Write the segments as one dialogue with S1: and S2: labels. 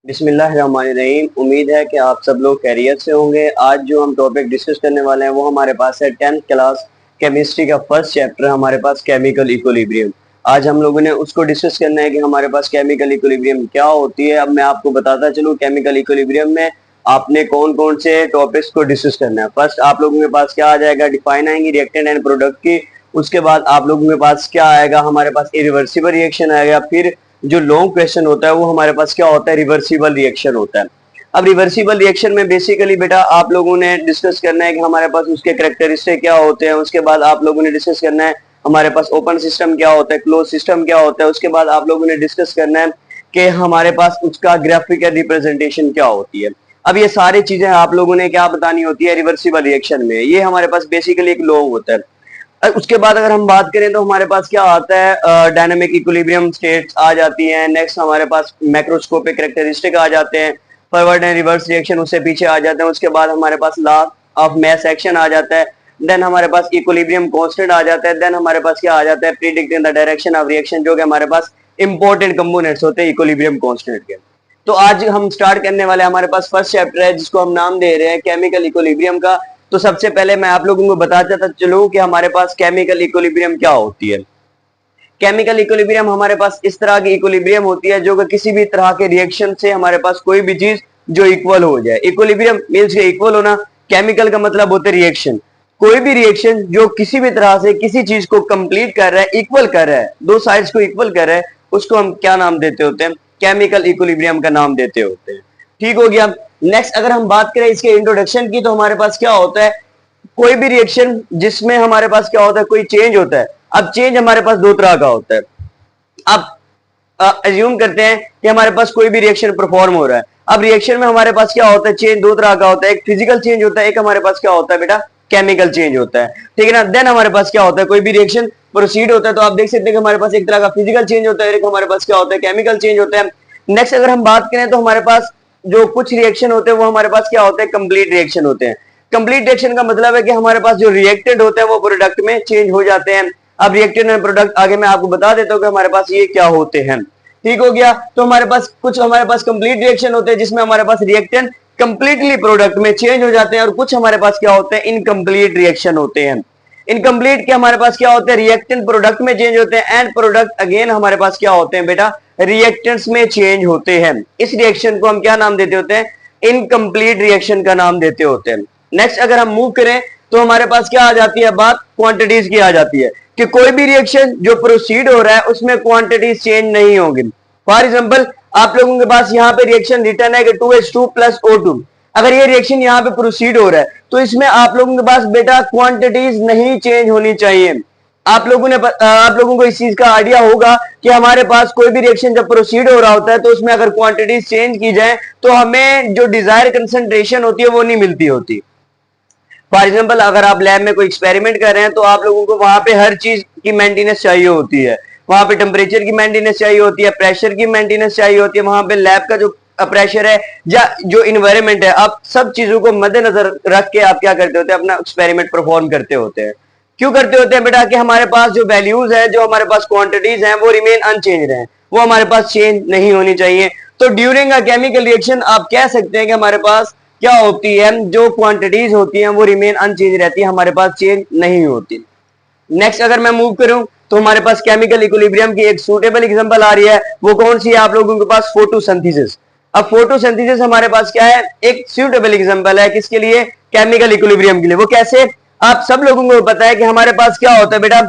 S1: बिस्मिल्लाहिर्रहमानिर्रहीम। उम्मीद है कि आप सब लोग खैरियत से होंगे। आज जो हम टॉपिक डिस्कस करने वाले हैं वो हमारे पास है 10th क्लास केमिस्ट्री का फर्स्ट चैप्टर हमारे पास केमिकल इक्विलिब्रियम। आज हम लोगों ने उसको डिस्कस करना है कि हमारे पास केमिकल इक्विलिब्रियम क्या होती है। अब मैं आपको बताता चलूँ केमिकल इक्विलिब्रियम में आपने कौन कौन से टॉपिक्स को डिस्कस करना है। फर्स्ट आप लोगों के पास क्या आ जाएगा, डिफाइन आएंगी रिएक्टेंट एंड प्रोडक्ट की। उसके बाद आप लोगों के पास क्या आएगा, हमारे पास इरिवर्सिबल रिएक्शन आएगा। फिर जो लॉन्ग क्वेश्चन होता है वो हमारे पास क्या होता है, रिवर्सिबल रिएक्शन होता है। अब रिवर्सिबल रिएक्शन में बेसिकली बेटा आप लोगों ने डिस्कस करना है कि हमारे पास उसके कैरेक्टरिस्टिक क्या होते हैं। उसके बाद आप लोगों ने डिस्कस करना है हमारे पास ओपन सिस्टम क्या होता है, क्लोज सिस्टम क्या होता है। उसके बाद आप लोगों ने डिस्कस करना है कि हमारे पास उसका ग्राफिकल रिप्रेजेंटेशन क्या होती है। अब ये सारी चीजें आप लोगों ने क्या बतानी होती है रिवर्सिबल रिएक्शन में। ये हमारे पास बेसिकली एक लॉ होता है। उसके बाद अगर हम बात करें तो हमारे पास क्या आता है, डायनामिक इक्विलिब्रियम स्टेट्स आ जाती हैं। नेक्स्ट हमारे पास मैक्रोस्कोपिक कैरेक्टरिस्टिक आ जाते हैं। फॉरवर्ड एंड रिवर्स रिएक्शन उससे पीछे आ जाते हैं। उसके बाद हमारे पास लॉ ऑफ मास एक्शन आ जाता है। देन हमारे पास इक्विलिब्रियम कांस्टेंट आ जाता है। देन हमारे पास क्या आ जाता है, predicting the direction of reaction, जो कि हमारे पास इंपॉर्टेंट कंपोनेंट्स होते हैं इक्विलिब्रियम कांस्टेंट के। तो आज हम स्टार्ट करने वाले हमारे पास फर्स्ट चैप्टर है जिसको हम नाम दे रहे हैं केमिकल इक्विलिब्रियम का। तो सबसे पहले मैं आप लोगों को बताता चलूं कि हमारे पास केमिकल इक्विलिब्रियम क्या होती है। केमिकल इक्विलिब्रियम हमारे पास इस तरह की इक्विलिब्रियम होती है जो कि किसी भी तरह के रिएक्शन से हमारे पास कोई भी चीज जो इक्वल हो जाए। इक्विलिब्रियम मींस इक्वल होना, केमिकल का मतलब होता है रिएक्शन। कोई भी रिएक्शन जो किसी भी तरह से किसी चीज को कंप्लीट कर रहा है, इक्वल कर रहा है, दो साइड्स को इक्वल कर रहा है, उसको हम क्या नाम देते होते हैं, केमिकल इक्विलिब्रियम का नाम देते होते हैं। ठीक हो गया। नेक्स्ट अगर हम बात करें इसके इंट्रोडक्शन की तो हमारे पास क्या होता है, कोई भी रिएक्शन जिसमें हमारे पास क्या होता है, कोई चेंज होता है। अब चेंज हमारे पास दो तरह का होता है। अब अज्यूम करते हैं कि हमारे पास कोई भी रिएक्शन परफॉर्म हो रहा है। अब रिएक्शन में हमारे पास क्या होता है, चेंज दो तरह का होता है। एक फिजिकल चेंज होता है, एक हमारे पास क्या होता है बेटा, केमिकल चेंज होता है। ठीक है ना। देन हमारे पास क्या होता है, कोई भी रिएक्शन प्रोसीड होता है तो आप देख सकते हैं कि हमारे पास एक तरह का फिजिकल चेंज होता है, एक हमारे पास क्या होता है, केमिकल चेंज होता है। नेक्स्ट अगर हम बात करें तो हमारे पास जो कुछ रिएक्शन होते हैं वो हमारे पास क्या होते हैं, कंप्लीट रिएक्शन होते हैं। कंप्लीट रिएक्शन का मतलब है कि हमारे पास जो रिएक्टेंट होते हैं वो प्रोडक्ट में चेंज हो जाते हैं। अब रिएक्टेंट एंड प्रोडक्ट आगे मैं आपको बता देता हूं कि हमारे पास ये क्या होते हैं। ठीक हो गया। तो हमारे पास कुछ हमारे पास कंप्लीट रिएक्शन होते हैं जिसमें हमारे पास रिएक्टेंट कंप्लीटली प्रोडक्ट में चेंज हो जाते हैं, और कुछ हमारे पास क्या होते हैं, इनकम्प्लीट रिएक्शन होते हैं। इनकम्प्लीट के हमारे पास क्या होते हैं, रिएक्टेंट प्रोडक्ट में चेंज होते हैं, एंड प्रोडक्ट अगेन हमारे पास क्या होते हैं बेटा, रिएक्टेंट्स में चेंज होते हैं। इस रिएक्शन को हम क्या नाम देते होते हैं, इनकम्प्लीट रिएक्शन का नाम देते होते हैं। नेक्स्ट अगर हम मूव करें तो हमारे पास क्या आ जाती है, बात क्वांटिटीज की आ जाती है कि कोई भी रिएक्शन जो प्रोसीड हो रहा है उसमें क्वांटिटीज चेंज नहीं होंगी। फॉर एग्जांपल आप लोगों के पास यहाँ पे रिएक्शन रिटर्न है कि 2H2 प्लस O2। अगर ये रिएक्शन यहाँ पे प्रोसीड हो रहा है तो इसमें आप लोगों के पास बेटा क्वांटिटीज नहीं चेंज होनी चाहिए। आप लोगों को इस चीज का आइडिया होगा कि हमारे पास कोई भी रिएक्शन जब प्रोसीड हो रहा होता है तो उसमें अगर क्वांटिटीज चेंज की जाए तो हमें जो डिजायर कंसंट्रेशन होती है वो नहीं मिलती होती। फॉर एग्जाम्पल अगर आप लैब में कोई एक्सपेरिमेंट कर रहे हैं तो आप लोगों को वहां पे हर चीज की मेंटेनेंस चाहिए होती है। वहां पे टेम्परेचर की मेंटेनेंस चाहिए होती है, प्रेशर की मेंटेनेंस चाहिए होती है, वहां पे लैब का जो प्रेशर है या जो इन्वायरमेंट है, आप सब चीजों को मद्देनजर रख के आप क्या करते होते हैं, अपना एक्सपेरिमेंट परफॉर्म करते होते हैं। क्यों करते होते हैं बेटा, कि हमारे पास जो वैल्यूज है, जो हमारे पास क्वांटिटीज हैं वो रिमेन अनचेंज रहे, वो हमारे पास चेंज नहीं होनी चाहिए। तो ड्यूरिंग अ केमिकल रिएक्शन आप कह सकते हैं कि हमारे पास क्या होती है, जो क्वांटिटीज होती हैं वो रिमेन अनचेंज रहती है, हमारे पास चेंज नहीं होती। नेक्स्ट अगर मैं मूव करूं तो हमारे पास केमिकल इक्विलिब्रियम की एक सूटेबल एग्जांपल आ रही है, वो कौन सी है, आप लोगों के पास फोटोसिंथेसिस। अब फोटोसिंथेसिस हमारे पास क्या है, एक सूटेबल एग्जांपल है किसके लिए, केमिकल इक्विलिब्रियम के लिए। वो कैसे, आप सब लोगों को पता है कि हमारे पास क्या होता है बेटा,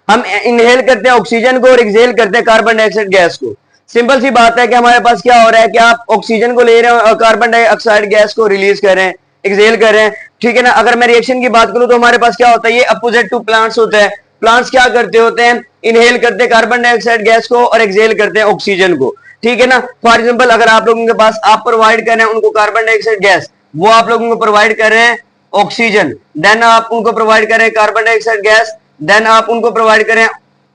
S1: हम इनहेल करते हैं ऑक्सीजन को और एक्सहेल करते हैं कार्बन डाइऑक्साइड गैस को। सिंपल सी बात है कि हमारे पास क्या हो रहा है कि आप ऑक्सीजन को ले रहे हैं और कार्बन डाइऑक्साइड गैस को रिलीज कर रहे हैं, एक्सहेल कर रहे हैं। ठीक है ना। अगर मैं रिएक्शन की बात करूं तो हमारे पास क्या होता है, ये अपोजिट टू प्लांट्स होता है। प्लांट्स क्या करते होते हैं, इनहेल करते हैं कार्बन डाइऑक्साइड गैस को और एक्सहेल करते हैं ऑक्सीजन को। ठीक है ना। फॉर एग्जाम्पल अगर आप लोगों के पास, आप प्रोवाइड कर रहे हैं उनको कार्बन डाइऑक्साइड गैस, वो आप लोगों को प्रोवाइड कर रहे हैं ऑक्सीजन, देन आप उनको प्रोवाइड कर रहे हैं कार्बन डाइऑक्साइड गैस, देन आप उनको प्रोवाइड करें,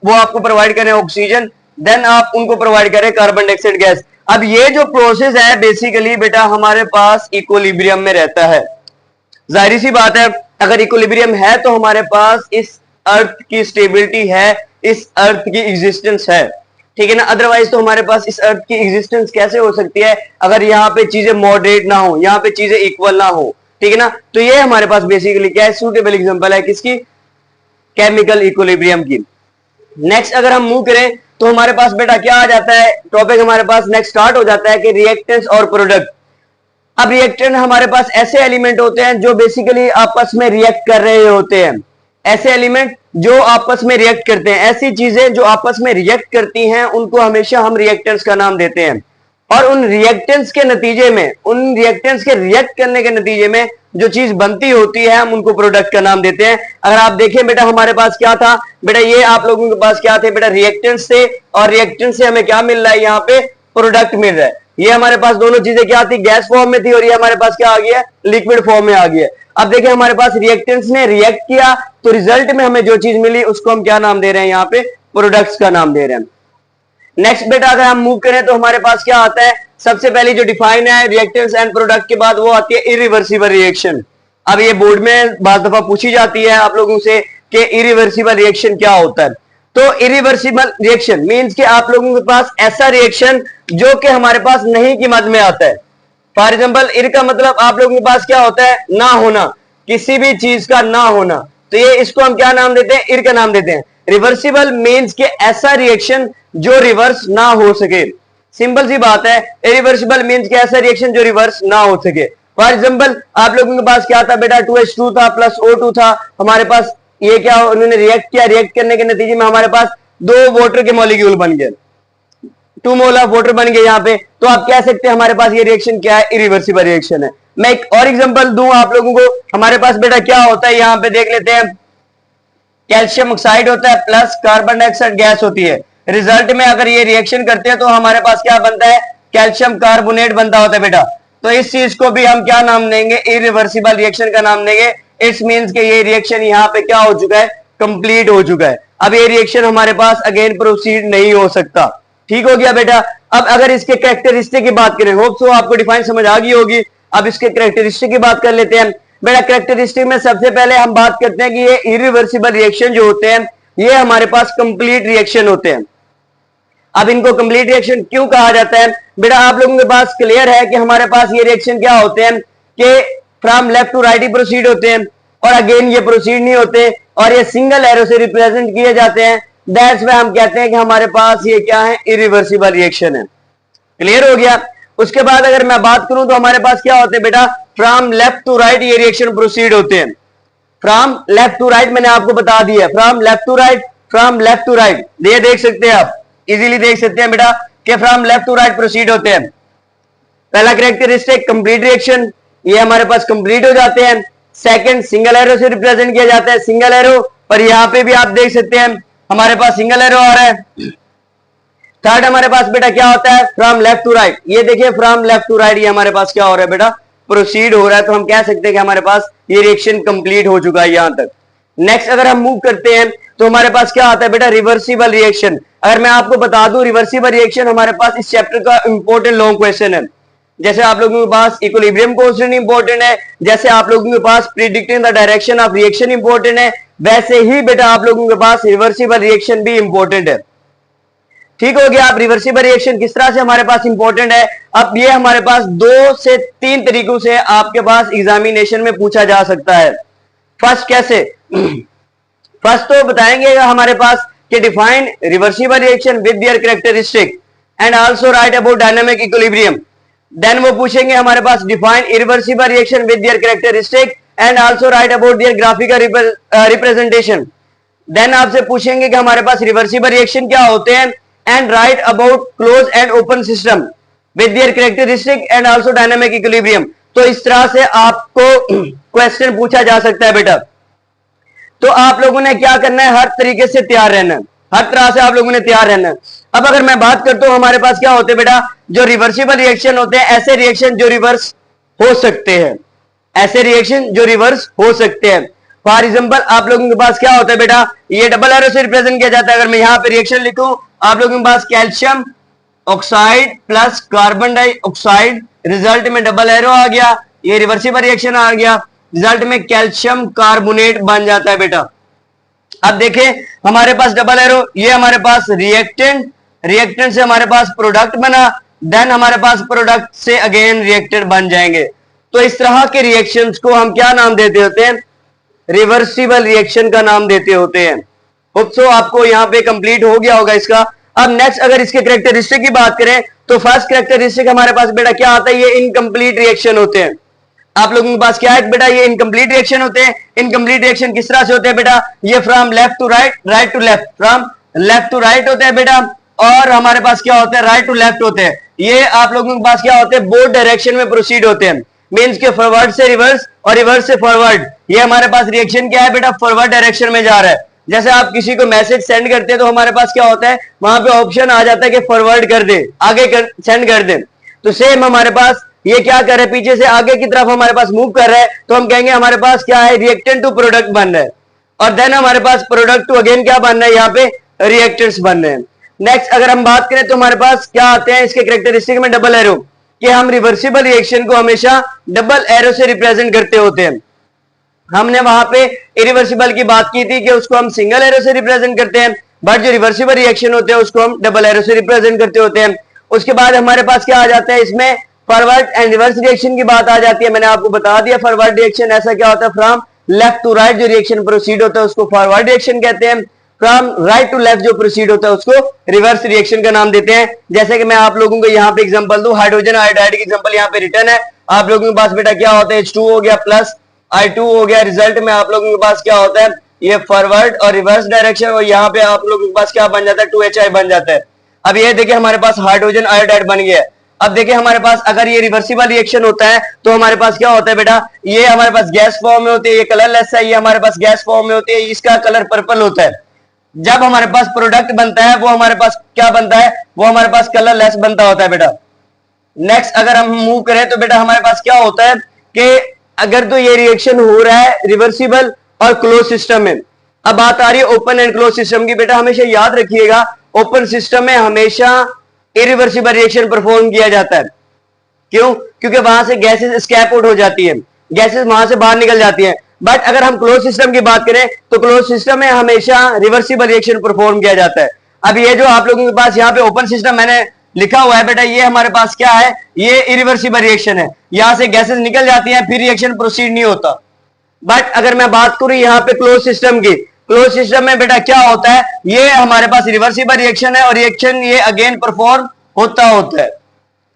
S1: वो आपको प्रोवाइड करें ऑक्सीजन, देन आप उनको प्रोवाइड करें कार्बन डाइऑक्साइड गैस। अब ये जो प्रोसेस है बेसिकली बेटा हमारे पास इक्विलिब्रियम में रहता है। जाहिर सी बात है अगर इक्विलिब्रियम है तो हमारे पास इस अर्थ की स्टेबिलिटी है, इस अर्थ की एग्जिस्टेंस है। ठीक है ना। अदरवाइज तो हमारे पास इस अर्थ की एग्जिस्टेंस कैसे हो सकती है अगर यहाँ पे चीजें मॉडरेट ना हो, यहाँ पे चीजें इक्वल ना हो, ठीक है ना। तो ये हमारे पास बेसिकली क्या है, सूटेबल एग्जांपल है किसकी, केमिकल इक्विलिब्रियम की। नेक्स्ट अगर हम मूव करें तो हमारे पास बेटा क्या आ जाता है, टॉपिक हमारे पास नेक्स्ट स्टार्ट हो जाता है कि रिएक्टेंट्स और प्रोडक्ट। अब रिएक्टेंट हमारे पास ऐसे एलिमेंट होते हैं जो बेसिकली आपस में रिएक्ट कर रहे होते हैं, ऐसे एलिमेंट जो आपस में रिएक्ट करते हैं, ऐसी चीजें जो आपस में रिएक्ट करती हैं उनको हमेशा हम रिएक्टेंट्स का नाम देते हैं। और उन रिएक्टेंट्स के नतीजे में, उन रिएक्टेंट्स के रिएक्ट करने के नतीजे में जो चीज बनती होती है हम उनको प्रोडक्ट का नाम देते हैं। अगर आप देखें बेटा हमारे पास क्या था बेटा, ये आप लोगों के पास क्या थे बेटा, रिएक्टेंट्स थे, और रिएक्टेंट से हमें क्या मिल रहा है, यहाँ पे प्रोडक्ट मिल रहा है। ये हमारे पास दोनों चीजें क्या थी, गैस फॉर्म में थी, और ये हमारे पास क्या आ गया, लिक्विड फॉर्म में आ गया। अब देखिए हमारे पास रिएक्टेंट्स ने रिएक्ट किया तो रिजल्ट में हमें जो चीज मिली उसको हम क्या नाम दे रहे हैं, यहाँ पे प्रोडक्ट्स का नाम दे रहे हैं। नेक्स्ट बेटा अगर हम मूव करें तो हमारे पास क्या आता है, सबसे पहले जो डिफाइन है रिएक्टेंट्स एंड प्रोडक्ट के बाद वो आती है इरिवर्सिबल रिएक्शन। अब ये बोर्ड में बार दफा पूछी जाती है आप लोगों से कि इरिवर्सिबल रिएक्शन क्या होता है। तो इरिवर्सिबल रिएक्शन मींस कि आप लोगों के पास ऐसा रिएक्शन जो कि हमारे पास नहीं की मद में आता है। फॉर एग्जाम्पल इर का मतलब आप लोगों के पास क्या होता है, ना होना, किसी भी चीज का ना होना, तो ये इसको हम क्या नाम देते हैं, इर का नाम देते हैं। रिवर्सिबल मींस के ऐसा रिएक्शन जो रिवर्स ना हो सके, सिंपल सी बात है। इरिवर्सिबल मींस के ऐसा रिएक्शन जो रिवर्स ना हो सके। फॉर एग्जाम्पल आप लोगों के पास क्या था बेटा, 2H2 था प्लस O2 था, हमारे पास ये क्या उन्होंने रिएक्ट किया, रिएक्ट करने के नतीजे में हमारे पास 2 वाटर के मॉलिक्यूल बन गए, 2 मोल ऑफ वाटर बन गए यहाँ पे। तो आप कह सकते हैं हमारे पास ये रिएक्शन क्या है, इरिवर्सिबल रिएक्शन है। मैं एक और एग्जांपल दूं आप लोगों को, हमारे पास बेटा क्या होता है, यहाँ पे देख लेते हैं, कैल्शियम ऑक्साइड होता है प्लस कार्बन डाइऑक्साइड गैस होती है। रिजल्ट में अगर ये रिएक्शन करते हैं तो हमारे पास क्या बनता है, कैल्शियम कार्बोनेट बनता होता है बेटा। तो इस चीज को भी हम क्या नाम देंगे, इरिवर्सिबल रिएक्शन का नाम देंगे। इट्स मींस के ये रिएक्शन यहाँ पे क्या हो चुका है, कंप्लीट हो चुका है। अब ये रिएक्शन हमारे पास अगेन प्रोसीड नहीं हो सकता। ठीक हो गया बेटा। अब अगर इसके कैरेक्टरिस्टिक की बात करें, होप सो आपको डिफाइन समझ आ गई होगी। अब इसके कैरेक्टरिस्टिक की बात कर लेते हैं बेटा। कैरेक्टरिस्टिक में सबसे पहले हम बात करते हैं कि ये इरिवर्सिबल रिएक्शन जो होते हैं ये हमारे पास कंप्लीट रिएक्शन होते हैं। अब इनको कंप्लीट रिएक्शन क्यों कहा जाता है बेटा, आप लोगों के पास क्लियर है कि हमारे पास ये रिएक्शन क्या होते हैं कि फ्रॉम लेफ्ट टू राइट ही प्रोसीड होते हैं, और अगेन ये प्रोसीड नहीं होते, और ये सिंगल एरो से रिप्रेजेंट किए जाते हैं। दैट्स व्हाई हम कहते हैं कि हमारे पास ये क्या है, इरिवर्सिबल रिएक्शन है। क्लियर हो गया। उसके बाद अगर मैं बात करूं तो हमारे पास क्या होते हैं बेटा, फ्रॉम लेफ्ट टू राइट ये रिएक्शन प्रोसीड होते हैं। फ्रॉम लेफ्ट टू राइट मैंने आपको बता दिया, from left to right, from left to right, ये देख सकते हैं आप, इजीली देख सकते हैं बेटा कि from left to right proceed होते हैं। पहला कैरेक्टरिस्टिक कंप्लीट रिएक्शन, ये हमारे पास कंप्लीट हो जाते हैं। सेकंड सिंगल एरो से रिप्रेजेंट किया जाता है, सिंगल एरो, और यहां पे भी आप देख सकते हैं हमारे पास सिंगल एरो आ रहा है। थर्ड हमारे पास बेटा क्या होता है, फ्रॉम लेफ्ट टू राइट, ये देखिए फ्रॉम लेफ्ट टू राइट ये हमारे पास क्या हो रहा है बेटा, प्रोसीड हो रहा है। तो हम कह सकते हैं कि हमारे पास ये रिएक्शन कंप्लीट हो चुका है यहां तक। नेक्स्ट अगर हम मूव करते हैं तो हमारे पास क्या आता है बेटा, रिवर्सिबल रिएक्शन। अगर मैं आपको बता दूं रिवर्सिबल रिएक्शन हमारे पास इस चैप्टर का इंपॉर्टेंट लॉन्ग क्वेश्चन है। जैसे आप लोगों के पास इक्विलिब्रियम कांस्टेंट इंपॉर्टेंट है, जैसे आप लोगों के पास predicting the direction of reaction important है, वैसे ही बेटा आप लोगों के पास रिवर्सिबल रिएक्शन भी इंपॉर्टेंट है। ठीक हो गया। आप रिवर्सिबल रिएक्शन किस तरह से हमारे पास इंपॉर्टेंट है, अब ये हमारे पास 2 से 3 तरीकों से आपके पास एग्जामिनेशन में पूछा जा सकता है। फर्स्ट कैसे, फर्स्ट तो बताएंगे हमारे पास कि define reversible reaction with their characteristic and also write about dynamic equilibrium. Then वो पूछेंगे हमारे पास define irreversible reaction with their characteristic and also write about their graphical representation. Then आपसे पूछेंगे कि हमारे पास रिवर्सिबल रिएक्शन क्या होते हैं and right about close and open system with their characteristic and also dynamic equilibrium. तो इस तरह से आपको क्वेश्चन पूछा जा सकता है बेटा। तो आप लोगों ने क्या करना है, हर तरीके से तैयार रहना है, हर तरह से आप लोगों ने तैयार रहना है। अब अगर मैं बात करता हूं हमारे पास क्या होते हैं बेटा, जो रिवर्सिबल रिएक्शन होते हैं, ऐसे रिएक्शन जो रिवर्स हो सकते हैं, ऐसे रिएक्शन जो रिवर्स हो सकते हैं। फॉर एग्जांपल आप लोगों के पास क्या होता है बेटा, ये डबल एरो से रिप्रेजेंट किया जाता है। अगर मैं यहां पे रिएक्शन लिखूं, आप लोगों के पास calcium oxide plus carbon dioxide, result में डबल एरो आ गया, ये रिवर्सिबल रिएक्शन आ गया, रिजल्ट में कैल्शियम कार्बोनेट बन जाता है बेटा। अब देखें हमारे पास डबल एरो, ये हमारे पास रिएक्टेंट रिएक्टेंट से हमारे पास प्रोडक्ट बना, देन हमारे पास प्रोडक्ट से अगेन रिएक्टेंट बन जाएंगे। तो इस तरह के रिएक्शंस को हम क्या नाम देते होते हैं? रिवर्सिबल रिएक्शन का नाम देते होते हैं। होप सो आपको यहाँ पे कंप्लीट हो गया होगा इसका। अब नेक्स्ट अगर इसके कैरेक्टरिस्टिक की बात करें तो फर्स्ट कैरेक्टरिस्टिक हमारे पास बेटा क्या आता है? ये इनकम्प्लीट रिएक्शन होते हैं। आप लोगों के पास क्या है बेटा? ये इनकम्प्लीट रिएक्शन होते हैं। इनकम्प्लीट रिएक्शन किस तरह से होते हैं बेटा? ये from left to right, right to left, from left to right होते हैं बेटा, और हमारे पास क्या होते हैं? राइट टू लेफ्ट होते हैं। ये आप लोगों के पास क्या होते हैं? बोथ डायरेक्शन में प्रोसीड होते हैं, मींस के फॉरवर्ड से रिवर्स और रिवर्स से फॉरवर्ड। ये हमारे पास रिएक्शन क्या है बेटा? फॉरवर्ड डायरेक्शन में जा रहा है। जैसे आप किसी को मैसेज सेंड करते हैं तो हमारे पास क्या होता है? वहां पे ऑप्शन आ जाता है कि फॉरवर्ड कर दे, आगे कर सेंड कर दे। तो सेम हमारे पास ये क्या कर रहा है? पीछे से आगे की तरफ हमारे पास मूव कर रहा है, तो हम कहेंगे हमारे पास क्या है? रिएक्टेंट टू प्रोडक्ट बन रहा है। और देन हमारे पास प्रोडक्ट टू अगेन क्या बन रहा है? यहाँ पे रिएक्टेंट्स बन रहे हैं। नेक्स्ट अगर हम बात करें तो हमारे पास क्या आते हैं इसके कैरेक्टरिस्टिक में? डबल एरो, कि हम रिवर्सिबल रिएक्शन को हमेशा डबल एरो से रिप्रेजेंट करते होते हैं। हमने वहां पे इरिवर्सिबल की बात की थी कि उसको हम सिंगल एरो से रिप्रेजेंट करते हैं, बट जो रिवर्सिबल रिएक्शन होते हैं उसको हम डबल एरो से रिप्रेजेंट करते होते हैं। उसके बाद हमारे पास क्या आ जाता है? इसमें फॉरवर्ड एंड रिवर्स रिएक्शन की बात आ जाती है। मैंने आपको बता दिया फॉरवर्ड रिएक्शन ऐसा क्या होता है? फ्रॉम लेफ्ट टू राइट जो रिएक्शन प्रोसीड होता है उसको फॉरवर्ड रिएक्शन कहते हैं। फ्रॉम राइट टू लेफ्ट जो प्रोसीड होता है उसको रिवर्स रिएक्शन का नाम देते हैं। जैसे कि मैं आप लोगों को यहाँ पे एग्जांपल दूं, हाइड्रोजन आयोडाइड की एग्जांपल यहाँ पे रिटर्न है। आप लोगों के पास बेटा क्या होता है? H2 हो गया प्लस I2 हो गया। रिजल्ट में आप लोगों के पास क्या होता है? ये फॉरवर्ड और रिवर्स डायरेक्शन, और यहाँ पे आप लोगों के पास क्या बन जाता है? 2HI बन जाता है। अब ये देखिए हमारे पास हाइड्रोजन आयोडाइड बन गया है। अब देखिए हमारे पास अगर ये रिवर्सिबल रिएक्शन होता है तो हमारे पास क्या होता है बेटा? ये हमारे पास गैस फॉर्म में होती है, ये कलरलेस है, ये हमारे पास गैस फॉर्म में होती है, इसका कलर पर्पल होता है। जब हमारे पास प्रोडक्ट बनता है वो हमारे पास क्या बनता है? वो हमारे पास कलरलेस बनता होता है बेटा। नेक्स्ट अगर हम मूव करें तो बेटा हमारे पास क्या होता है कि अगर तो ये रिएक्शन हो रहा है रिवर्सिबल और क्लोज सिस्टम में। अब बात आ रही है ओपन एंड क्लोज सिस्टम की। बेटा हमेशा याद रखिएगा ओपन सिस्टम में हमेशा इरिवर्सिबल रिएक्शन परफॉर्म किया जाता है। क्यों? क्योंकि वहां से गैसेस एस्केप आउट हो जाती है, गैसेस वहां से बाहर निकल जाती हैं। बट अगर हम क्लोज सिस्टम की बात करें तो क्लोज सिस्टम में हमेशा रिवर्सिबल रिएक्शन परफॉर्म किया जाता है। अब ये जो आप लोगों के पास यहाँ पे ओपन सिस्टम मैंने लिखा हुआ है बेटा, ये हमारे पास क्या है? ये इरिवर्सिबल रिएक्शन है। यहां से गैसेस निकल जाती हैं, फिर रिएक्शन प्रोसीड नहीं होता। बट अगर मैं बात करूं यहाँ पे क्लोज सिस्टम की, क्लोज सिस्टम में बेटा क्या होता है? ये हमारे पास रिवर्सिबल रिएक्शन है और रिएक्शन ये अगेन परफॉर्म होता है।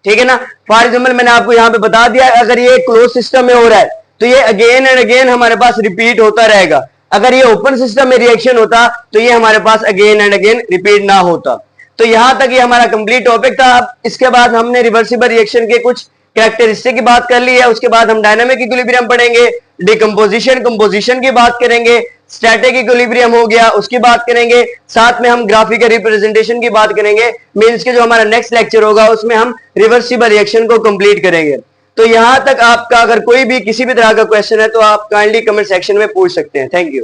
S1: ठीक है ना? फॉर एग्जाम्पल मैंने आपको यहाँ पे बता दिया अगर ये क्लोज सिस्टम में हो रहा है तो ये अगेन एंड अगेन हमारे पास रिपीट होता रहेगा। अगर ये ओपन सिस्टम में रिएक्शन होता तो ये हमारे पास अगेन एंड अगेन रिपीट ना होता। तो यहां तक ये हमारा कंप्लीट टॉपिक था। अब इसके बाद हमने रिवर्सिबल रिएक्शन के कुछ कैरेक्टरिस्टिक की बात कर ली है। उसके बाद हम डायनामिक इक्विलिब्रियम पढ़ेंगे, डिकम्पोजिशन कंपोजिशन की बात करेंगे, स्टैटिक इक्विलिब्रियम हो गया उसकी बात करेंगे, साथ में हम ग्राफिकल रिप्रेजेंटेशन की बात करेंगे। मींस के जो हमारा नेक्स्ट लेक्चर होगा उसमें हम रिवर्सिबल रिएक्शन को कंप्लीट करेंगे। तो यहां तक आपका अगर कोई भी किसी भी तरह का क्वेश्चन है तो आप काइंडली कमेंट सेक्शन में पूछ सकते हैं। Thank you.